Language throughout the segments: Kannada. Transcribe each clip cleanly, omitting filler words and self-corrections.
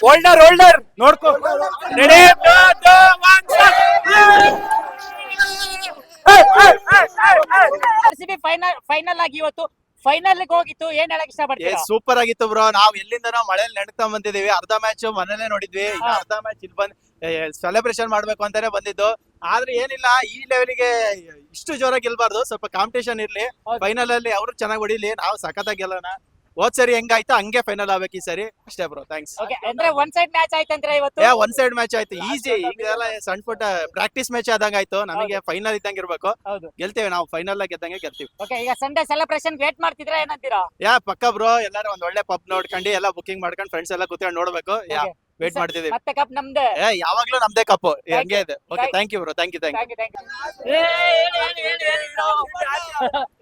ಹೋಲ್ಡರ್ ನೋಡ್ಕೋ ರೆಡಿ ಆರ್ಸಿಬಿ ಫೈನಲ್ ಆಗಿ ಇವತ್ತು ಫೈನಲ್ ಹೋಗಿತ್ತು. ಏನ್ ಹೇಳಕ್ ಇಷ್ಟಪಡ್ತೀರಾ? ಸೂಪರ್ ಆಗಿತ್ತು ಬ್ರೋ. ನಾವ್ ಎಲ್ಲಿಂದ ಮಳೆಯಲ್ಲಿ ನೆಡ್ತಾ ಬಂದಿದೀವಿ. ಅರ್ಧ ಮ್ಯಾಚ್ ಮನೇಲೆ ನೋಡಿದ್ವಿ, ಅರ್ಧ ಮ್ಯಾಚ್ ಇಲ್ಲಿ ಬಂದ್ ಸೆಲೆಬ್ರೇಷನ್ ಮಾಡ್ಬೇಕು ಅಂತಾನೆ ಬಂದಿದ್ದು. ಆದ್ರೆ ಏನಿಲ್ಲ, ಈ ಲೆವೆಲ್ಗೆ ಇಷ್ಟು ಜೋರಾಗಿ ಗೆಲ್ಬಾರ್ದು, ಸ್ವಲ್ಪ ಕಾಂಪಿಟೇಷನ್ ಇರ್ಲಿ. ಫೈನಲ್ ಅಲ್ಲಿ ಅವ್ರು ಚೆನ್ನಾಗಿ ಹೊಡಿಲಿ, ನಾವು ಸಖತ್ತಾಗಿ ಗೆಲ್ಲೋಣ. ಹೋದ್ ಸರಿ ಹೆಂಗಾಯ್ತು ಹಂಗೆ ಫೈನಲ್ ಆಗ್ಬೇಕು ಈ ಸರಿ, ಅಷ್ಟೇ ಬ್ರೋ. ಥ್ಯಾಂಕ್ಸ್. ಅಂದ್ರೆ ಒನ್ ಸೈಡ್ ಮ್ಯಾಚ್ ಆಯ್ತಂದ್ರೆ ಇವತ್ತು. ಒನ್ ಸೈಡ್ ಮ್ಯಾಚ್ ಆಯ್ತು, ಈಸಿ. ಈಗೆಲ್ಲ ಸಣ್ಣ ಪುಟ್ಟ ಪ್ರಾಕ್ಟೀಸ್ ಮ್ಯಾಚ್ ಆದಂಗ ಆಯ್ತು. ನಮಗೆ ಫೈನಲ್ ಇದ್ದಂಗೆ ಇರ್ಬೇಕು. ಗೆಲ್ತೇವೆ ನಾವು, ಫೈನಲ್ ಗೆದ್ದಂಗೆ ಗೆಲ್ತೀವಿ. ಈಗ ಸಂಡೇ ಸೆಲೆಬ್ರೇಷನ್ ವೇಟ್ ಮಾಡ್ತಿದ್ರಾ ಏನಂತೀರಾ? ಪಕ್ಕ ಬ್ರೋ. ಎಲ್ಲಾರು ಒಂದ್ ಒಳ್ಳೆ ಪಬ್ ನೋಡ್ಕೊಂಡು ಎಲ್ಲ ಬುಕಿಂಗ್ ಮಾಡ್ಕೊಂಡು ಫ್ರೆಂಡ್ಸ್ ಎಲ್ಲ ಕೂತ್ಕೊಂಡು ನೋಡ್ಬೇಕು. ವೇಟ್ ಮಾಡ್ತಿದೀವಿ. ಮತ್ತೆ ಕಪ್ ನಮ್ದೇ. ಯಾವಾಗ್ಲೂ ನಮ್ದೇ ಕಪ್, ಹಂಗೆ ಇದೆ. Okay, thank you bro. Thank you.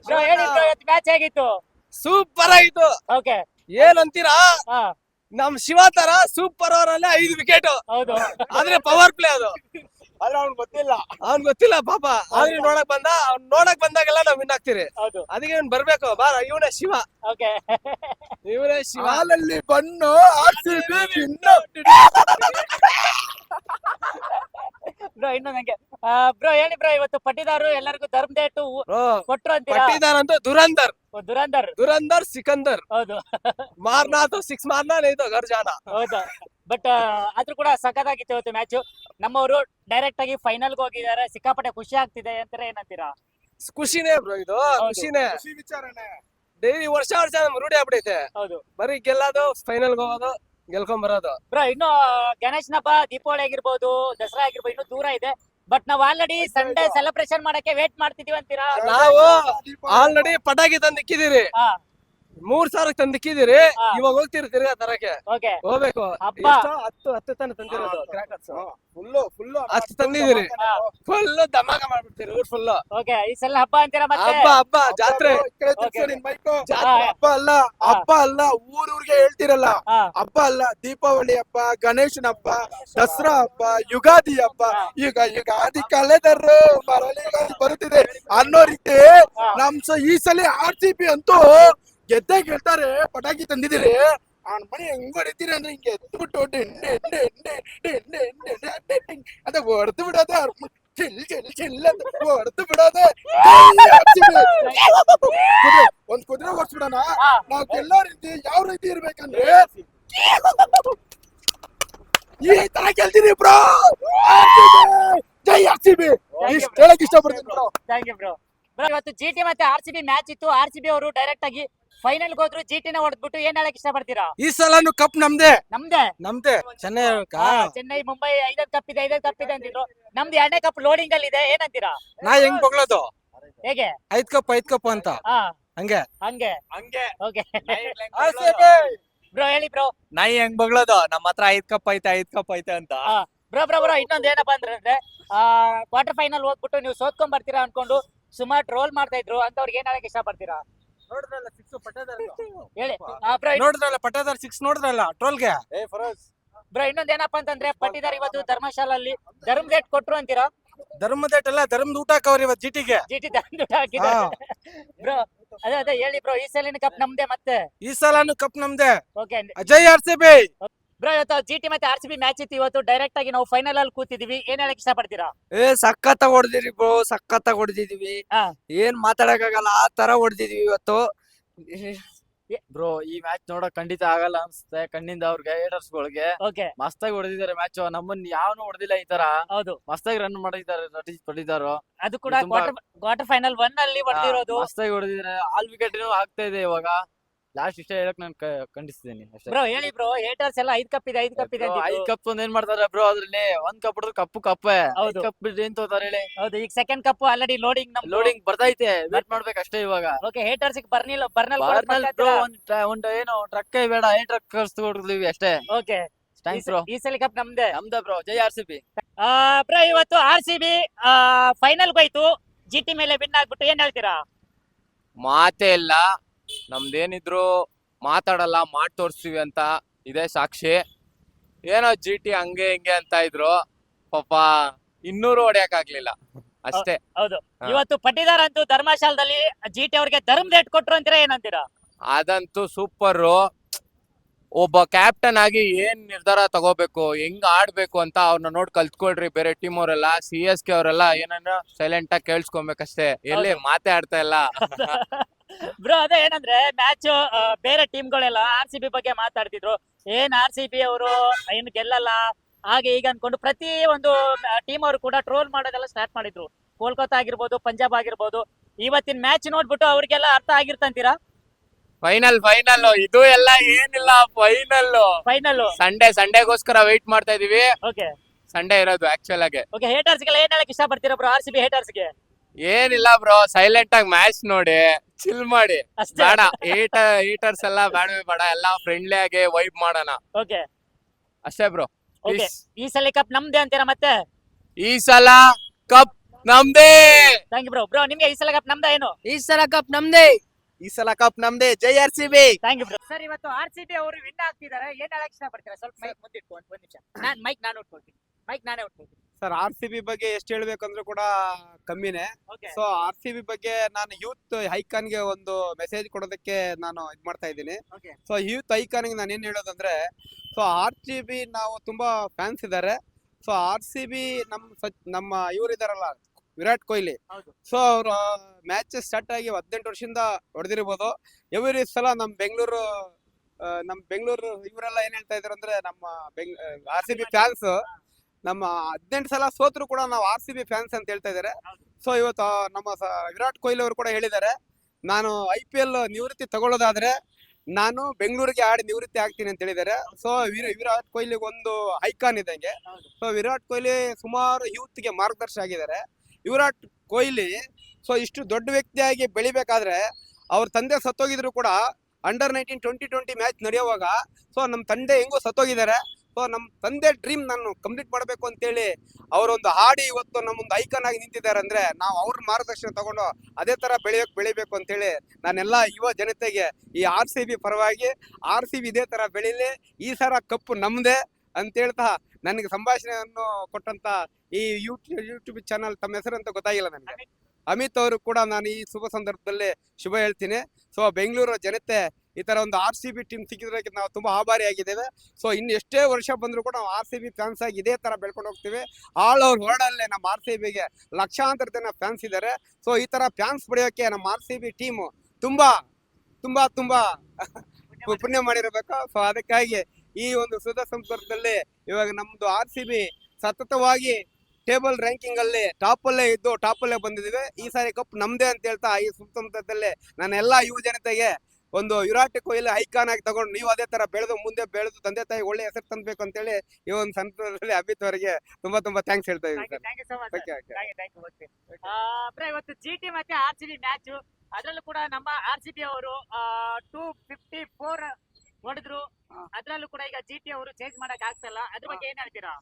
Bro ಹೇಳಿ ಬ್ರೋ, ಇವತ್ತು ಮ್ಯಾಚ್ ಹೇಗಿತ್ತು? ಸೂಪರ್ ಆಗಿತ್ತು. ಓಕೆ, ಏನಂತೀರಾ? ನಮ್ ಶಿವ ತರ ಸೂಪರ್ ಓವರ್ ಅಲ್ಲಿ 5 ವಿಕೆಟ್. ಹೌದು. ಆದ್ರೆ ಪವರ್ ಪ್ಲೇ ಅದು. ಆದ್ರೆ ಅವ್ನ್ ಗೊತ್ತಿಲ್ಲ ಪಾಪ. ಆದ್ರೆ ನೋಡಕ್ ಬಂದಾಗೆಲ್ಲ ನಾವ್ ವಿನ್ ಆಗ್ತೀರಿ. ಹೌದು. ಅದಕ್ಕೆ ಇವ್ನ್ ಬರ್ಬೇಕು. ಬಾರ, ಇವನೇ ಶಿವ. ಓಕೆ, ಇವನೇ ಶಿವ. ಹಾಲಲ್ಲಿ ಬನ್ನು ಬ್ರೋ ಇನ್ನು ನಂಗೆ ಬ್ರೋ ಹೇಳಿ ಬ್ರೋ, ಇವತ್ತು ಪಟ್ಟಿದಾರು ಎಲ್ಲರಿಗೂ ಧರ್ಮದೇಟು ಕೊಟ್ರು ಅಂತೀರಾ? ಪಟ್ಟಿದಾರಂತೂ ದುರಂದರ್ ಸಿಕಂದರ್. ಹೌದು. ಮಾರ್ನಾ तो 6 ಮಾರ್ನಾ नहीं तो घर जाना. ಹೌದು. ಬಟ್ ಆದ್ರೂ ಕೂಡ ಸಖತ್ತಾಗಿತ್ತು ಇವತ್ತು ಮ್ಯಾಚ್. ನಮ್ಮವರು ಡೈರೆಕ್ಟ್ ಆಗಿ ಫೈನಲ್ ಹೋಗಿದ್ದಾರೆ. ಸಿಕ್ಕಾಪಟ್ಟೆ ಖುಷಿ ಆಗ್ತಿದೆ ಅಂತಾರೆ, ಏನಂತೀರಾ? ಖುಷಿನೇ ಬ್ರೋ, ಇದು ಖುಷಿನೇ. ಡೈಲಿ ವರ್ಷ ನಮ್ ರೂಢಿ ಆಗ್ಬಿಡೈತೆ. ಹೌದು. ಬರೀ ಗೆಲ್ಲೋದು, ಫೈನಲ್ ಹೋಗೋದು, ಗೆಲ್ಕೊಂಡ್ ಬರೋದು. ಬ್ರೋ ಇನ್ನು ಗಣೇಶನ ಹಬ್ಬ, ದೀಪಾವಳಿ ಆಗಿರ್ಬೋದು, ದಸರಾ ಆಗಿರ್ಬೋದು, ಇನ್ನು ದೂರ ಇದೆ. ಬಟ್ ನಾವ್ ಆಲ್ರೆಡಿ ಸಂಡೇ ಸೆಲೆಬ್ರೇಷನ್ ಮಾಡಕ್ಕೆ ವೇಟ್ ಮಾಡ್ತಿದೀವಿ ಅಂತೀರಾ? ನಾವು ಆಲ್ರೆಡಿ ಪಟಾಕಿ ತಂದಿಕ್ಕಿದೀರಿ. 3000 ತಂದಿಕ್ಕಿದಿರಿ. ಇವಾಗ ಹೋಗ್ತಿರಿ ತಿರ್ಗಾ ತರಕ್ಕೆ. ಹೋಗ್ಬೇಕು. ಹತ್ತು ತನ ತಂದಿರೋದು ಕ್ರಾಕರ್ಸ್. ಫುಲ್ 10 ತಂದಿದಿರಿ. ಫುಲ್ ಧಮಾಕ ಮಾಡ್ಬಿಡ್ತೀರಿ ಊರ್ ಫುಲ್. ಈ ಸಲ ಹಬ್ಬ ಅಂತೀರಾ? ಮತ್ತೆ ಹಬ್ಬ ಜಾತ್ರೆ. ಹಬ್ಬ ಅಲ್ಲ, ಊರೂರ್ಗೆ ಹೇಳ್ತಿರಲ್ಲ. ಹಬ್ಬ ಅಲ್ಲ, ದೀಪಾವಳಿ ಹಬ್ಬ, ಗಣೇಶನ ಹಬ್ಬ, ದಸರಾ ಹಬ್ಬ, ಯುಗಾದಿ ಹಬ್ಬ. ಈಗ ಯುಗಾದಿ ಕಳೆದರು ಮರಳಿ ಬರುತ್ತಿದೆ ಅನ್ನೋ ರೀತಿ ಈ ಸಲ RCB ಅಂತೂ ಗೆದ್ದೇ ಗೆಲ್ತಾರೆ. ಪಟಾಕಿ ತಂದಿದ್ದೀರಿ, ಮನೆ ಹೆಂಗ್ ಹೊಡಿತೀರಿ ಅಂದ್ರೆ ಹಿಂಗೆ ಎದ್ಬಿಟ್ಟು ಅದ ಹೊಡೆದು ಬಿಡೋದೆ, ಹೊಡೆದು ಬಿಡೋದೆ. ಒಂದ್ ಕುದುರೆ ಓಡಿಸ್ಬಿಡೋಣ. ನಾವ್ ಗೆಲ್ಲೋ ರೀತಿ ಯಾವ ರೀತಿ ಇರ್ಬೇಕಂದ್ರೆ ಈ ತರ ಗೆಲ್ತೀನಿ ಬ್ರೋ. ಜೈ RCB. ಇಷ್ಟ ಹೇಳಕ್ ಇಷ್ಟಪಡ್ತೀನಿ ಬ್ರೋ. Thank you bro. ಇವತ್ತು GT ಮತ್ತೆ RCB ಮ್ಯಾಚ್ ಇತ್ತು. RCB ಅವರು ಡೈರೆಕ್ಟ್ ಆಗಿ ಫೈನಲ್ ಹೋದ್ರು, GT ನ ಹೊಡೆದ್ಬಿಟ್ಟು. ಏನ್ ಹೇಳಕ್ ಇಷ್ಟಪಡ್ತೀರಾ? ಈ ಸಲನು ಕಪ್ ನಮ್ದೇ. ಚೆನ್ನೈ ಮುಂಬೈ 5 ಕಪ್ ಇದೆ ಅಂತಿದ್ರು. ನಮ್ದು 2ನೇ ಕಪ್ ಲೋಡಿಂಗ್ ಅಲ್ಲಿ ಇದೆ. ಏನಂತೀರಾ? ನಾ ಹೆಂಗ್ ಬಗ್ಳೋದು? ಹೇಗೆ 5 ಕಪ್ ಅಂತ? ಹಂಗೆ. ಓಕೆ ಬ್ರೋ ಹೇಳಿ ಬ್ರೋ. ನಾಯಿ ಹೆಂಗ್ ಬಗ್ಳೋದು? ನಮ್ಮ ಹತ್ರ 5 ಕಪ್ ಐತೆ ಅಂತ. ಬ್ರೋ ಇನ್ನೊಂದ್ ಏನಪ್ಪಾ ಅಂದ್ರೆ ಕ್ವಾರ್ಟರ್ ಫೈನಲ್ ಹೋಗ್ಬಿಟ್ಟು ನೀವು ಸೋತ್ಕೊಂಡ್ ಬರ್ತೀರಾ ಅನ್ಕೊಂಡು ಸುಮಾರು ಟ್ರೋಲ್ ಮಾಡ್ತಾ ಇದ್ರು. ಅಂತವ್ರಿಗೆ ಏನ್ ಹೇಳಕ್ ಇಷ್ಟಪಡ್ತೀರಾ? ಹೇಳಿ ನೋಡಿದ್ರಲ್ಲ ಪಟ್ಟದಾರ್ 6 ನೋಡಿದ್ರಲ್ಲ ಟ್ರೋಲ್ಗೆ. ಬ್ರೋ ಇನ್ನೊಂದ್ ಏನಪ್ಪಾ ಅಂತಂದ್ರೆ ಪಟ್ಟಿದಾರ್ ಇವತ್ತು ಧರ್ಮಶಾಲಲ್ಲಿ ಧರ್ಮದೇಟ್ ಕೊಟ್ರು ಅಂತೀರಾ? ಧರ್ಮದೇಟ್ ಅಲ್ಲ, ಧರ್ಮದ ಊಟ ಹಾಕವ್ರಿ ಇವತ್ತು GTಗೆ. GT ಧರ್ಮದ ಊಟ ಹಾಕಿದ್ದಾರೆ ಬ್ರೋ. ಅದೇ ಹೇಳಿ ಬ್ರೋ, ಈ ಸಲಿನ ಕಪ್ ನಮ್ದೇ. ಮತ್ತೆ ಈ ಸಲನು ಕಪ್ ನಮ್ದೇ. ಓಕೆ, ಜೈ RCB. ಬ್ರೋ ಇವತ್ತು GT ಮತ್ತೆ RCB ಮ್ಯಾಚ್ ಇತ್ತು. ಇವತ್ತು ಡೈರೆಕ್ಟ್ ಆಗಿ ನಾವು ಫೈನಲ್ ಅಲ್ಲಿ ಕೂತಿದೀವಿ. ಏನ್ ಹೇಳಕ್ ಇಷ್ಟಪಡ್ತೀರಾ? ಸಖತ್ತಾಗಿ ಹೊಡೆದಿರಿ ಬ್ರೋ, ಸಖತ್ತಾಗಿ ಹೊಡೆದಿದೀವಿ. ಏನ್ ಮಾತಾಡಕ್ಕಾಗಲ್ಲ, ಆ ತರ ಹೊಡೆದಿದೀವಿ ಇವತ್ತು ಬ್ರೋ. ಈ ಮ್ಯಾಚ್ ನೋಡಕ್ ಖಂಡಿತ ಆಗಲ್ಲ ಅನ್ಸುತ್ತೆ ಕಣ್ಣಿಂದ ಅವ್ರಿಗೆ, ಏಟರ್ಸ್ ಗಳಿಗೆ. ಮಸ್ತಾಗಿ ಹೊಡೆದಿದ್ದಾರೆ ಮ್ಯಾಚ್. ನಮ್ಮನ್ನ ಯಾವನು ಹೊಡೆದಿಲ್ಲ ಈ ತರ. ಹೌದು, ಮಸ್ತಾಗಿ ರನ್ ಮಾಡಿದ್ದಾರೆ, ಹೊಡಿದಾರು. ಅದು ಕೂಡ ಕ್ವಾರ್ಟರ್ ಫೈನಲ್ 1 ಅಲ್ಲಿ ಹೊಡೆದಿರೋದು. ಮಸ್ತಾಗಿ ಹೊಡೆದಿದ್ದಾರೆ. ಆಲ್ ವಿಕೆಟ್ ಆಗ್ತಾ ಇದೆ ಇವಾಗ. ಲಾಸ್ಟ್ ಇಷ್ಟ ಹೇಳಕ್ ನಾನು ಖಂಡಿಸ್ತೀನಿ ಅಷ್ಟೇ. ಬ್ರೋ ಹೇಳಿ ಬ್ರೋ, ಏಟರ್ಸ್ ಎಲ್ಲ 5 ಕಪ್ ಇದೆ 5 ಕಪ್ ಏನ್ ಮಾಡ್ತಾರೆ ಬ್ರೋ? ಅದ್ರಲ್ಲಿ 1 ಕಪ್ ಹೊಡೆದ್ರು ಕಪ್ಪೇ. 5 ಕಪ್ ಏನ್ ತೋತಾರೆ ಹೇಳಿ? ಹೌದು, ಈಗ ಸೆಕೆಂಡ್ ಕಪ್ ಆಲ್ರೆಡಿ ಲೋಡಿಂಗ್ ಬರ್ತೈತೆ. ವೇಟ್ ಮಾಡ್ಬೇಕು ಅಷ್ಟೇ ಇವಾಗ. ಓಕೆ, ಹೇಟರ್ಸ್ ಬರ್ನಲ್ ಒಂದು ಏನು ಟ್ರಕ್ ಬೇಡ, ಟ್ರಕ್ ಕರ್ಸ್ಕೊಡ್ತೀವಿ ಅಷ್ಟೇ. Okay, thanks bro. ಈ ಸಲ ಕಪ್ ನಮ್ದೇ ಬ್ರೋ. ಜೈ RCB. ಬ್ರೋ ಇವತ್ತು RCB ಫೈನಲ್ ಹೋಯ್ತು. GT ಮೇಲೆ ವಿನ್ ಆಗ್ಬಿಟ್ಟು ಏನ್ ಹೇಳ್ತೀರಾ? ಮಾತೇ ಇಲ್ಲ. ನಮ್ದೇನಿದ್ರು ಮಾತಾಡಲ್ಲ, ಮಾಡ್ ತೋರಿಸ್ತೀವಿ ಅಂತ ಇದೇ ಸಾಕ್ಷಿ. ಏನೋ GT ಹಂಗೆ ಹಿಂಗೆ ಅಂತ ಇದ್ರು, ಪಾಪ 200 ಹೊಡೆಯಕ್ ಆಗ್ಲಿಲ್ಲ ಅಷ್ಟೇ. ಹೌದು, ಇವತ್ತು ಪಟ್ಟಿದಾರ್ ಅಂತೂ ಧರ್ಮಶಾಲದಲ್ಲಿ GT ಅವ್ರಿಗೆ ಧರ್ಮದೇಟ್ ಕೊಟ್ರು ಅಂತೀರಾ, ಏನಂತೀರಾ? ಅದಂತೂ ಸೂಪರ್. ಒಬ್ಬ ಕ್ಯಾಪ್ಟನ್ ಆಗಿ ಏನ್ ನಿರ್ಧಾರ ತಗೋಬೇಕು, ಹೆಂಗ್ ಆಡ್ಬೇಕು ಅಂತ ಅವ್ರನ್ನ ನೋಡ್ ಕಲ್ತ್ಕೊಳ್ರಿ. ಬೇರೆ ಟೀಮ್ ಅವರೆಲ್ಲ CSK ಅವರೆಲ್ಲ ಏನನ್ನ ಸೈಲೆಂಟ್ ಆಗಿ ಕೇಳಿಸ್ಕೊಬೇಕಷ್ಟೇ, ಎಲ್ಲಿ ಮಾತೇ ಆಡ್ತಾ ಇಲ್ಲ. ಬ್ರೋ ಅದೇ ಏನಂದ್ರೆ ಮ್ಯಾಚ್ ಬೇರೆ ಟೀಮ್ಗಳೆಲ್ಲ RCB ಬಗ್ಗೆ ಮಾತಾಡ್ತಿದ್ರು. ಏನ್ RCB ಅವರು ಏನು ಗೆಲ್ಲಲ್ಲ ಹಾಗೆ ಈಗ ಅನ್ಕೊಂಡು ಪ್ರತಿ ಒಂದು ಟೀಮ್ ಅವರು ಕೂಡ ಟ್ರೋಲ್ ಮಾಡೋದೆಲ್ಲ ಸ್ಟಾರ್ಟ್ ಮಾಡಿದ್ರು. ಕೋಲ್ಕತ್ತಾ ಆಗಿರ್ಬೋದು, ಪಂಜಾಬ್ ಆಗಿರ್ಬೋದು. ಇವತ್ತಿನ ಮ್ಯಾಚ್ ನೋಡ್ಬಿಟ್ಟು ಅವ್ರಿಗೆಲ್ಲ ಅರ್ಥ ಆಗಿರ್ತಂತೀರಾ? ಫೈನಲ್ ಇದು ಎಲ್ಲ ಏನಿಲ್ಲ, ಫೈನಲ್ ಸಂಡೇಗೋಸ್ಕರ ವೆಯ್ಟ್ ಮಾಡ್ತಾ ಇದೀವಿ. ಓಕೆ, ಸಂಡೇ ಇರೋದು ಆಕ್ಚುಲ್ ಆಗಿ. ಓಕೆ. ಹೇಟರ್ಸ್ಗೆಲ್ಲ ಏನ್ ಹೇಳಕ್ ಇಷ್ಟ ಪಡ್ತೀರಾ ಬ್ರೋ? RCB ಹೇಟರ್ಸ್ಗೆ ಏನಿಲ್ಲ ಬ್ರೋ, ಸೈಲೆಂಟ್ ಆಗಿ ಮ್ಯಾಚ್ ನೋಡಿ ಚಿಲ್ ಮಾಡಿ. ಅಷ್ಟೇ. ಬೇಡ ಹೀಟರ್ಸ್ ಎಲ್ಲ ಬೇಡ, ಎಲ್ಲ ಫ್ರೆಂಡ್ಲಿ ಆಗಿ ವೈಬ್ ಮಾಡೋಣ ಓಕೆ, ಅಷ್ಟೇ ಬ್ರೋ. ಓಕೆ. ಈ ಸಲ ಕಪ್ ನಮ್ದೇ ಅಂತೀರಾ ಮತ್ತೆ? ಈ ಸಲ ಕಪ್ ನಮ್ದೇ. Thank you bro. ಬ್ರೋ ನಿಮ್ಗೆ ಈ ಸಲ ಕಪ್ ನಮ್ದ ಏನು? ಈ ಸಲ ಕಪ್ ನಮ್ದೇ. ಈ ಸಲ ಕಪ್ ನಮ್ದೇ. ಜೈ RCB. Thank you bro. Sir, ಇವತ್ತು RCB ಅವರು ವಿನ್ ಆಗ್ತಿದ್ದಾರೆ, ಏನ್ ಹೇಳಕ್ ಇಷ್ಟ ಪಡ್ತೀರಾ? ಸ್ವಲ್ಪ ಮೈಕ್ ಮುಂದಿಟ್ಟು ಒಂದ್ ನಿಮಿಷ. ನಾನು ಉಟ್ಕೊಳ್ತೀನಿ. ನಾನೇ ಉಟ್ಕೊಳ್ತೀನಿ. ಸರ್ RCB ಬಗ್ಗೆ ಎಷ್ಟು ಹೇಳ್ಬೇಕಂದ್ರೂ ಕೂಡ ಕಮ್ಮಿನೇ. ಓಕೆ, ಸೊ RCB ಬಗ್ಗೆ ನಾನು ಯೂತ್ ಐಕಾನ್ಗೆ ಒಂದು ಮೆಸೇಜ್ ಕೊಡೋದಕ್ಕೆ ನಾನು ಇದ್ ಮಾಡ್ತಾ ಇದ್ದೀನಿ. ಓಕೆ. ಸೊ ಯೂತ್ ಐಕಾನ್ಗೆ ನಾನು ಏನ್ ಹೇಳೋದಂದ್ರೆ, ಸೊ RCB ನಾವು ತುಂಬಾ ಫ್ಯಾನ್ಸ್ ಇದ್ದಾರೆ. ಸೊ RCB ನಮ್ಮ ಇವ್ರು ಇದಾರಲ್ಲ, ವಿರಾಟ್ ಕೊಹ್ಲಿ. ಹೌದು. ಸೊ ಅವ್ರ ಮ್ಯಾಚ್ ಸ್ಟಾರ್ಟ್ ಆಗಿ 18 ವರ್ಷದಿಂದ ಹೊಡೆದಿರ್ಬೋದು. ಎವ್ರಿ ಸಲ ನಮ್ಮ ಬೆಂಗಳೂರು ಇವರೆಲ್ಲ ಏನ್ ಹೇಳ್ತಾ ಇದಾರೆ ಅಂದ್ರೆ, ನಮ್ಮ RCB ಫ್ಯಾನ್ಸ್ ನಮ್ಮ 18 ಸಲ ಸೋತ್ರು ಕೂಡ ನಾವು RCB ಫ್ಯಾನ್ಸ್ ಅಂತ ಹೇಳ್ತಾ ಇದಾರೆ. ಸೊ ಇವತ್ತು ನಮ್ಮ ವಿರಾಟ್ ಕೊಹ್ಲಿ ಅವರು ಕೂಡ ಹೇಳಿದ್ದಾರೆ, ನಾನು IPL ನಿವೃತ್ತಿ ತಗೊಳ್ಳೋದಾದ್ರೆ ನಾನು ಬೆಂಗಳೂರಿಗೆ ಆಡಿ ನಿವೃತ್ತಿ ಆಗ್ತೀನಿ ಅಂತ ಹೇಳಿದ್ದಾರೆ. ಸೊ ವಿರಾಟ್ ಕೊಹ್ಲಿಗೆ ಒಂದು ಐಕಾನ್ ಇದ್ದಂಗೆ. ಸೊ ವಿರಾಟ್ ಕೊಹ್ಲಿ ಸುಮಾರು ಯೂತ್ಗೆ ಮಾರ್ಗದರ್ಶಿ ಆಗಿದ್ದಾರೆ. ವಿರಾಟ್ ಕೊಹ್ಲಿ ಸೊ ಇಷ್ಟು ದೊಡ್ಡ ವ್ಯಕ್ತಿಯಾಗಿ ಬೆಳಿಬೇಕಾದ್ರೆ ಅವ್ರ ತಂದೆ ಸತ್ತೋಗಿದ್ರು ಕೂಡ ಅಂಡರ್-19 2020 ಮ್ಯಾಚ್ ನಡೆಯುವಾಗ ಸೊ ನಮ್ಮ ತಂದೆ ಹೆಂಗೋ ಸತ್ತೋಗಿದ್ದಾರೆ. ಸೊ ನಮ್ಮ ತಂದೆ ಡ್ರೀಮ್ ನಾನು ಕಂಪ್ಲೀಟ್ ಮಾಡಬೇಕು ಅಂತೇಳಿ ಅವರೊಂದು ಹಾಡಿ ಇವತ್ತು ನಮ್ಮೊಂದು ಐಕಾನ್ ಆಗಿ ನಿಂತಿದ್ದಾರೆ. ಅಂದ್ರೆ ನಾವು ಅವ್ರ ಮಾರ್ಗದರ್ಶನ ತಗೊಂಡು ಅದೇ ತರ ಬೆಳಿಬೇಕು ಅಂತೇಳಿ ನಾನೆಲ್ಲ ಯುವ ಜನತೆಗೆ ಈ RCB ಪರವಾಗಿ RCB ಇದೇ ತರ ಬೆಳಿಲಿ, ಈ ಸಲ ಕಪ್ಪು ನಮ್ದೇ ಅಂತ ಹೇಳ್ತಾ ನನಗೆ ಸಂಭಾಷಣೆಯನ್ನು ಕೊಟ್ಟಂತ ಈ ಯೂಟ್ಯೂಬ್ ಚಾನಲ್, ತಮ್ಮ ಹೆಸರು ಅಂತ ಗೊತ್ತಾಗಿಲ್ಲ ನನಗೆ, ಅಮಿತ್ ಅವರು ಕೂಡ ನಾನು ಈ ಶುಭ ಸಂದರ್ಭದಲ್ಲಿ ಶುಭ ಹೇಳ್ತೀನಿ. ಸೊ ಬೆಂಗಳೂರು ಜನತೆ ಈ ತರ ಒಂದು RCB ಟೀಮ್ ಸಿಕ್ಕಿದ್ರಕ್ಕೆ ನಾವು ತುಂಬಾ ಆಭಾರಿಯಾಗಿದ್ದೇವೆ. ಸೊ ಇನ್ನು ಎಷ್ಟೇ ವರ್ಷ ಬಂದ್ರು ಕೂಡ ನಾವು RCB ಫ್ಯಾನ್ಸ್ ಆಗಿ ಇದೇ ತರ ಬೆಳ್ಕೊಂಡು ಹೋಗ್ತೀವಿ. ಆಲ್ ಓವರ್ ವರ್ಲ್ಡ್ ಅಲ್ಲೇ ನಮ್ಮ RCBಗೆ ಲಕ್ಷಾಂತರ ಜನ ಫ್ಯಾನ್ಸ್ ಇದ್ದಾರೆ. ಸೊ ಈ ತರ ಫ್ಯಾನ್ಸ್ ಪಡೆಯೋಕೆ ನಮ್ಮ RCB ಟೀಮ್ ತುಂಬಾ ತುಂಬಾ ತುಂಬಾ ಪುಣ್ಯ ಮಾಡಿರಬೇಕು. ಸೊ ಅದಕ್ಕಾಗಿ ಈ ಒಂದು ಸುಧಾ ಸಂದರ್ಭದಲ್ಲಿ ಇವಾಗ ನಮ್ದು RCB ಸತತವಾಗಿ ಟೇಬಲ್ ರ್ಯಾಂಕಿಂಗ್ ಅಲ್ಲಿ ಟಾಪಲ್ಲೇ ಇದ್ದು ಟಾಪಲ್ಲೇ ಬಂದಿದ್ದೀವಿ. ಈ ಸಾರಿ ಕಪ್ ನಮ್ದೇ ಅಂತ ಹೇಳ್ತಾ ಈ ಸುತ್ತಮುತ್ತದಲ್ಲಿ ನಾನೆಲ್ಲ ಯುವ ಜನತೆಗೆ ಒಂದು ವಿರಾಟ್ ಕೊಹ್ಲಿ ಐಕಾನ್ ಆಗಿ ತಗೊಂಡು ನೀವು ಅದೇ ತರ ಮುಂದೆ ಬೆಳೆದು ತಂದೆ ತಾಯಿ ಒಳ್ಳೆ ಹೆಸರು ತಂದ್ಬೇಕು ಅಂತೇಳಿ ಈ ಒಂದು ಸಂದರ್ಭದಲ್ಲಿ ಅಮಿತ್ ಅವರಿಗೆ ತುಂಬಾ ತುಂಬಾ ಥ್ಯಾಂಕ್ಸ್ ಹೇಳ್ತಾ ಇದ್ದೀನಿ sir. Thank you so much. Okay okay. ಇವತ್ತು GT ಮತ್ತೆ RCB ಮ್ಯಾಚ್, ಅದ್ರಲ್ಲೂ ಕೂಡ ನಮ್ಮ RCB ಅವರು 254 ಹೊಡೆದ್ರು. ಅದ್ರಲ್ಲೂ ಕೂಡ ಈಗ GT ಅವರು ಚೇಂಜ್ ಮಾಡಕ್ ಆಗ್ತಲ್ಲ, ಅದ್ರ ಬಗ್ಗೆ ಏನ್ ಹೇಳ್ತೀರಾ?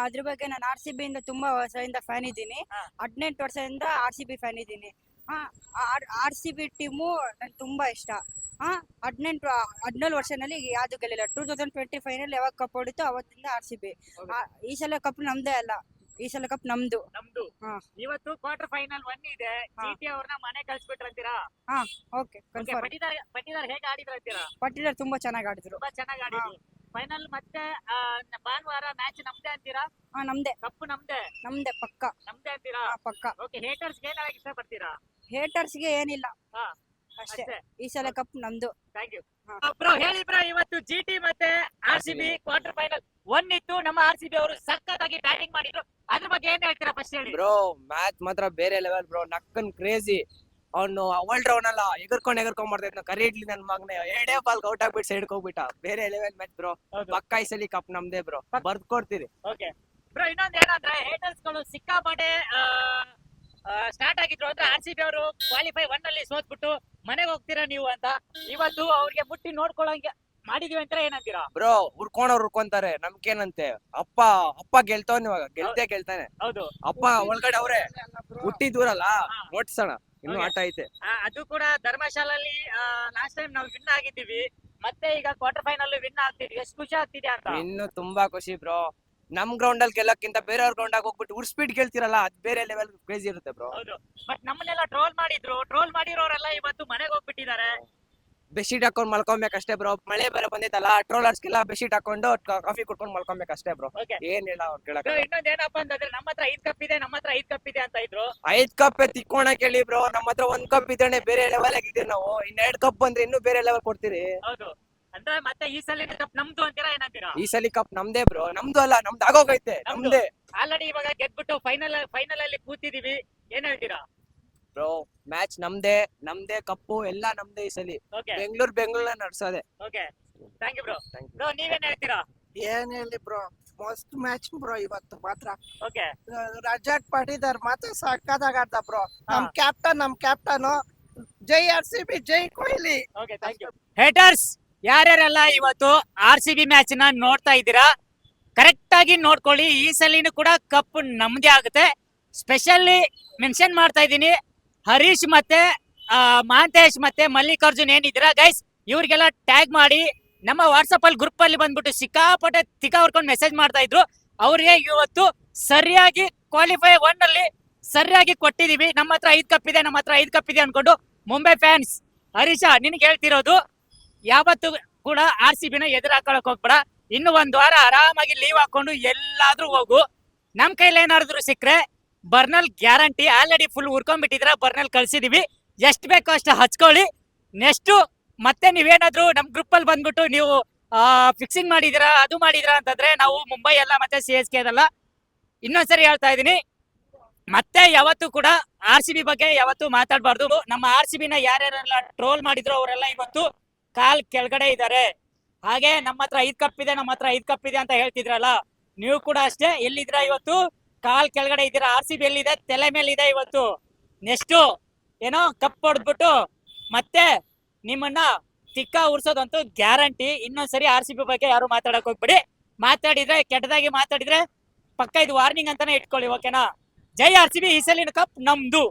ಅದ್ರ ಬಗ್ಗೆ ನಾನು RCB ಇಂದ ತುಂಬಾ ವರ್ಷದಿಂದ ಫ್ಯಾನ್ ಇದ್ದೀನಿ. 18 ವರ್ಷದಿಂದ RCB ಫ್ಯಾನ್ ಇದ್ದೀನಿ. RCB ಟೀಮು ನನ್ಗೆ ತುಂಬಾ ಇಷ್ಟ. 14 ವರ್ಷದಲ್ಲಿ ಯಾವ್ದು ಗೆಲ್ಲಿಲ್ಲ. 2025 ನಲ್ಲಿ ಯಾವಾಗ ಕಪ್ ಹೊಡಿತು ಅವತ್ತಿಂದ RCB. ಈ ಸಲ ಕಪ್ ನಮ್ದೇ ಅಲ್ಲ, ಈ ಸಲ ಕಪ್ ನಮ್ದು. ಇವತ್ತು ಕ್ವಾರ್ಟರ್ ಫೈನಲ್ 1 ಇದೆ. GT ಅವ್ರನ್ನ ಮನೆ ಕಳ್ಸ್ಬಿಟ್ರಂತೀರಾ? Okay, confirm. ಪಟ್ಟಿದಾರ್ ಹೇಗೆ ಆಡಿದ್ರು ಅಂತೀರಾ? ಪಟ್ಟಿದಾರ್ ತುಂಬಾ ಚೆನ್ನಾಗಿ ಆಡಿದ್ರು. ತುಂಬಾ ಚೆನ್ನಾಗಿ ಆಡಿದ್ರು. ಫೈನಲ್ ಮತ್ತೆ ಭಾನುವಾರ ಮ್ಯಾಚ್ ನಮ್ದೇ ಅಂತೀರಾ? ನಮ್ದೇ ಕಪ್ಪು ನಮ್ದೇ ಪಕ್ಕ. ನಮ್ದೇ ಅಂತೀರಾ? ಪಕ್ಕ. ಓಕೆ. ಹೇಟರ್ಸ್ ಏನ್ ಹೇಳಕ್ ಇಷ್ಟ ಪಡ್ತೀರಾ? ಹೇಟರ್ಸ್ಗೆ ಏನಿಲ್ಲ, ಅಷ್ಟೇ. ಈ ಸಲ ಕಪ್ ನಮ್ದು. Thank you bro. ಹೇಳಿ ಬ್ರೋ, ಇವತ್ತು GT ಮತ್ತೆ RCB ಕ್ವಾರ್ಟರ್ ಫೈನಲ್ 1 ಇತ್ತು. ನಮ್ಮ RCB ಅವರು ಸಖತ್ತಾಗಿ ಬ್ಯಾಟಿಂಗ್ ಮಾಡಿದ್ರು, ಅದ್ರ ಬಗ್ಗೆ ಏನ್ ಹೇಳ್ತೀರಾ ಫಸ್ಟ್ ಹೇಳಿ? ಬ್ರೋ ಮ್ಯಾಚ್ ಮಾತ್ರ ಬೇರೆ ಲೆವೆಲ್ ಬ್ರೋ. ನಕ್ಕನ್ ಕ್ರೇಜಿ. ಅವ್ನು ವರ್ಲ್ಡ್ ರೌಂಡ್ ಅಲ್ಲ ಎಗರ್ಕೊಂಡ್ ಮಾಡ್ತಾ ಇದ್ನ. ಕರೀಡ್ಲಿ ನನ್ ಮಗನೇ 2 ಬಾಲ್ ಔಟ್ ಆಗ್ಬಿಟ್ಟು ಸೈಡ್ ಹೋಗ್ಬಿಟ್ಟ. ಬೇರೆ ಲೆವೆಲ್ ಮ್ಯಾಚ್ ಬ್ರೋ. ಪಕ್ಕ ಈ ಸಲ ಕಪ್ ನಮ್ದೇ ಬ್ರೋ, ಬರ್ದ್ ಕೊಡ್ತೀರಿ. Okay bro. ಇನ್ನೊಂದ್ ಏನಂದ್ರೆ ಹೇಟರ್ಸ್ ಗಳು ಸಿಕ್ಕಾಪಟ್ಟೆ ಸ್ಟಾರ್ಟ್ ಆಗಿದ್ರು. ಅಂದ್ರೆ RCB ಅವರು ಕ್ವಾಲಿಫೈ 1 ಅಲ್ಲಿ ಸೋತ್ಬಿಟ್ಟು ಮನೆಗೆ ಹೋಗ್ತೀರಾ ನೀವು ಅಂತ ಇವತ್ತು ಅವ್ರಿಗೆ ಮುಟ್ಟಿ ನೋಡ್ಕೊಳ್ಳಂಗೆ ಮಾಡಿದೀವಿ ಅಂತ ಏನಂತೀರಾ? ಬ್ರೋ ಹುರ್ಕೊಂತಾರೆ, ನಮ್ಗೇನಂತೆ. ಅಪ್ಪ ಗೆಲ್ತಾವನ್, ಇವಾಗ ಗೆಲ್ತಾನೆ. ಹೌದು, ಅಪ್ಪ ಒಳಗಡೆ ಅವ್ರೆ ಹುಟ್ಟಿದೂರಲ್ಲ, ನೋಡ್ಸೋಣ ಇನ್ನು ಆಟ ಐತೆ. ಅದು ಕೂಡ ಧರ್ಮಶಾಲಲ್ಲಿ ಲಾಸ್ಟ್ ಟೈಮ್ ನಾವು ವಿನ್ ಆಗಿದ್ದೀವಿ, ಮತ್ತೆ ಈಗ ಕ್ವಾರ್ಟರ್ ಫೈನಲ್ ವಿನ್ ಆಗ್ತಿದ್ವಿ. ಎಷ್ಟು ಖುಷಿ ಆಗ್ತಿದೆ ಅಂತ. ಇನ್ನು ತುಂಬಾ ಖುಷಿ ಬ್ರೋ. ನಮ್ ಗ್ರೌಂಡ್ ಅಲ್ಲಿ ಗೆಲ್ಲಕ್ಕಿಂತ ಬೇರೆಯವ್ರ ಗ್ರೌಂಡ್ ಆಗಿ ಹೋಗ್ಬಿಟ್ಟು ಉರ್ಸ್ಪೀಡ್ ಗೆಲ್ತಿರಲ್ಲ, ಅದ್ ಬೇರೆ ಲೆವೆಲ್ ಕ್ರೇಜಿ ಇರುತ್ತೆ ಬ್ರೋ. ಹೌದು, ಬಟ್ ನಮ್ಮನ್ನೆಲ್ಲ ಟ್ರೋಲ್ ಮಾಡಿರೋರೆಲ್ಲ ಇವತ್ತು ಮನೆಗೆ ಹೋಗ್ಬಿಟ್ಟಿದ್ದಾರೆ. ಬೆಡ್ಶೀಟ್ ಹಾಕೊಂಡ್ ಮಲ್ಕೊಬೇಕಷ್ಟೇ ಬ್ರೋ. ಮಳೆ ಬೇರೆ ಬಂದಿತ್ತಲ್ಲ, ಟ್ರೋಲರ್ಸ್ಗೆಲ್ಲ ಬೆಡ್ಶೀಟ್ ಹಾಕೊಂಡು ಕಾಫಿ ಕುಡ್ಕೊಂಡು ಮಲ್ಕೊಬೇಕಷ್ಟೇ ಬ್ರೋ. Okay. ಏನ್ ಹೇಳ ಅವ್ರು ಕೇಳಕ್ Bro, ಇನ್ನೊಂದ್ ಏನಪ್ಪಾ ಅಂತಂದ್ರೆ ನಮ್ಮ ಹತ್ರ 5 ಕಪ್ ಇದೆ, ನಮ್ಮ ಹತ್ರ 5 ಕಪ್ ಇದೆ ಅಂತ ಇದ್ರು. 5 ಕಪ್ ತಿಕ್ಕೋಣಕ್ ಹೇಳಿ ಬ್ರೋ. ನಮ್ಮ ಹತ್ರ 1 ಕಪ್ ಇದ್ರೆ ಬೇರೆ ಲೆವೆಲ್ ಆಗಿದ್ದೀರಿ ನಾವು. 2 ಕಪ್ ಬಂದ್ರೆ ಇನ್ನೂ ಬೇರೆ ಲೆವೆಲ್ ಕೊಡ್ತೀರಿ. ಹೌದು ಅಂದ್ರೆ ಮತ್ತೆ ಈ ಸಲ ಕಪ್ ನಮ್ದು ಅಂತೀರಾ ಏನಂತೀರಾ? ಈ ಸಲ ಕಪ್ ನಮ್ದೇ ಬ್ರೋ. ನಮ್ದು ಅಲ್ಲ, ನಮ್ದು ಆಗೋಗೈತೆ. ನಮ್ದೇ ಆಲ್ರೆಡಿ ಇವಾಗ ಗೆದ್ಬಿಟ್ಟು ಫೈನಲ್ ಅಲ್ಲಿ ಕೂತಿದೀವಿ, ಏನ್ ಹೇಳ್ತೀರಾ? ಬ್ರೋ. ಮ್ಯಾಚ್ ನಮ್ದೇ, ನಮ್ದೇ ಕಪ್ಪು ಎಲ್ಲ ನಮ್ದೇ ಈ ಸಲ. ಓಕೆ ಬೆಂಗಳೂರು ನಡ್ಸೋದೆ. Okay, thank you bro. Thank you. Bro ನೀವೇನ್ ಹೇಳ್ತೀರಾ? ಏನ್ ಹೇಳಿ ಬ್ರೋ, ಮಸ್ತ್ ಮ್ಯಾಚ್ ಬ್ರೋ ಇವತ್ತು ಮಾತ್ರ. ಓಕೆ ರಜಾಕ್ ಪಾಟೀದಾರ್ ಮಾತ್ರ ಸಕ್ಕತ್ತಾಗಿ ಆಡ್ದ ಬ್ರೋ. ನಮ್ ಕ್ಯಾಪ್ಟನ್ ಜೈ RCB, ಜೈ Kohli. Okay, thank you. Haters ಯಾರ್ಯಾರೆಲ್ಲ ಇವತ್ತು RCB ಮ್ಯಾಚ್ ನ ನೋಡ್ತಾ ಇದ್ದೀರಾ, ಕರೆಕ್ಟ್ ಆಗಿ ನೋಡ್ಕೊಳ್ಳಿ. ಈ ಸಲಿನೂ ಕೂಡ ಕಪ್ ನಮ್ದೇ ಆಗುತ್ತೆ. ಸ್ಪೆಷಲಿ ಮೆನ್ಷನ್ ಮಾಡ್ತಾ ಇದ್ದೀನಿ, ಹರೀಶ್ ಮತ್ತೆ ಮಹಾಂತೇಶ್ ಮತ್ತೆ ಮಲ್ಲಿಕಾರ್ಜುನ್ ಏನಿದ್ದೀರಾ ಗೈಸ್, ಇವ್ರಿಗೆಲ್ಲ ಟ್ಯಾಗ್ ಮಾಡಿ ನಮ್ಮ ವಾಟ್ಸಪ್ ಅಲ್ಲಿ ಗ್ರೂಪ್ ಅಲ್ಲಿ ಬಂದ್ಬಿಟ್ಟು ಸಿಕ್ಕಾಪಟ್ಟೆ ತಿಕ್ಕ ಹೊಡ್ಕೊಂಡು ಮೆಸೇಜ್ ಮಾಡ್ತಾ ಇದ್ರು. ಅವ್ರಿಗೆ ಇವತ್ತು ಸರಿಯಾಗಿ ಕ್ವಾಲಿಫೈ 1 ಅಲ್ಲಿ ಸರಿಯಾಗಿ ಕೊಟ್ಟಿದೀವಿ. ನಮ್ಮ ಹತ್ರ 5 ಕಪ್ ಇದೆ, ನಮ್ಮ ಹತ್ರ 5 ಕಪ್ ಇದೆ ಅನ್ಕೊಂಡು. ಮುಂಬೈ ಫ್ಯಾನ್ಸ್ ಹರೀಶ, ನಿನ್ಗೆ ಹೇಳ್ತಿರೋದು, ಯಾವತ್ತು ಕೂಡ RCB ನ ಎದುರು ಹಾಕೊಳಕ್ ಹೋಗ್ಬೇಡ. ಇನ್ನು 1 ವಾರ ಆರಾಮಾಗಿ ಲೀವ್ ಹಾಕೊಂಡು ಎಲ್ಲಾದ್ರೂ ಹೋಗು. ನಮ್ ಕೈಲಿ ಏನಾದ್ರು ಸಿಕ್ಕ್ರೆ ಬರ್ನಲ್ ಗ್ಯಾರಂಟಿ. ಆಲ್ರೆಡಿ ಫುಲ್ ಉರ್ಕೊಂಡ್ಬಿಟ್ಟಿದ್ರ, ಬರ್ನಲ್ ಕಳ್ಸಿದೀವಿ. ಎಷ್ಟ್ ಬೇಕೋ ಅಷ್ಟು ಹಚ್ಕೊಳ್ಳಿ. ನೆಕ್ಸ್ಟ್ ಮತ್ತೆ ನೀವೇನಾದ್ರೂ ನಮ್ ಗ್ರೂಪ್ ಅಲ್ಲಿ ಬಂದ್ಬಿಟ್ಟು ನೀವು ಫಿಕ್ಸಿಂಗ್ ಮಾಡಿದಿರಾ, ಅದು ಮಾಡಿದಿರಾ ಅಂತಂದ್ರೆ ನಾವು ಮುಂಬೈ ಎಲ್ಲ ಮತ್ತೆ CSK ಅದಲ್ಲ. ಇನ್ನೊಂದ್ಸರಿ ಹೇಳ್ತಾ ಇದೀನಿ, ಮತ್ತೆ ಯಾವತ್ತು ಕೂಡ RCB ಬಗ್ಗೆ ಯಾವತ್ತು ಮಾತಾಡಬಾರ್ದು. ನಮ್ಮ RCB ನ ಯಾರ್ಯಾರೆಲ್ಲ ಟ್ರೋಲ್ ಮಾಡಿದ್ರು ಅವರೆಲ್ಲ ಇವತ್ತು ಕಾಲ್ ಕೆಳಗಡೆ ಇದ್ದಾರೆ. ಹಾಗೆ ನಮ್ಮ ಹತ್ರ 5 ಕಪ್ ಇದೆ, ನಮ್ಮ ಹತ್ರ 5 ಕಪ್ ಇದೆ ಅಂತ ಹೇಳ್ತಿದ್ರಲ್ಲ, ನೀವು ಕೂಡ ಅಷ್ಟೇ. ಎಲ್ಲಿದ್ರ ಇವತ್ತು? ಕಾಲ್ ಕೆಳಗಡೆ ಇದ್ದೀರಾ. RCB ಎಲ್ಲಿದೆ? ತಲೆ ಮೇಲೆ ಇದೆ ಇವತ್ತು. ನೆಕ್ಸ್ಟ್ ಏನೋ ಕಪ್ ಹೊಡೆದ್ಬಿಟ್ಟು ಮತ್ತೆ ನಿಮ್ಮನ್ನ ತಿಕ್ಕ ಉರ್ಸೋದಂತೂ ಗ್ಯಾರಂಟಿ. ಇನ್ನೊಂದ್ಸರಿ RCB ಬಗ್ಗೆ ಯಾರು ಮಾತಾಡಕ್ ಹೋಗ್ಬಿಡಿ. ಮಾತಾಡಿದ್ರೆ, ಕೆಟ್ಟದಾಗಿ ಮಾತಾಡಿದ್ರೆ ಪಕ್ಕ ಇದು ವಾರ್ನಿಂಗ್ ಅಂತಾನೆ ಇಟ್ಕೊಳ್ಳಿ, ಓಕೆನಾ? ಜೈ RCB, ಈ ಸಲಿನ ಕಪ್ ನಮ್ದು.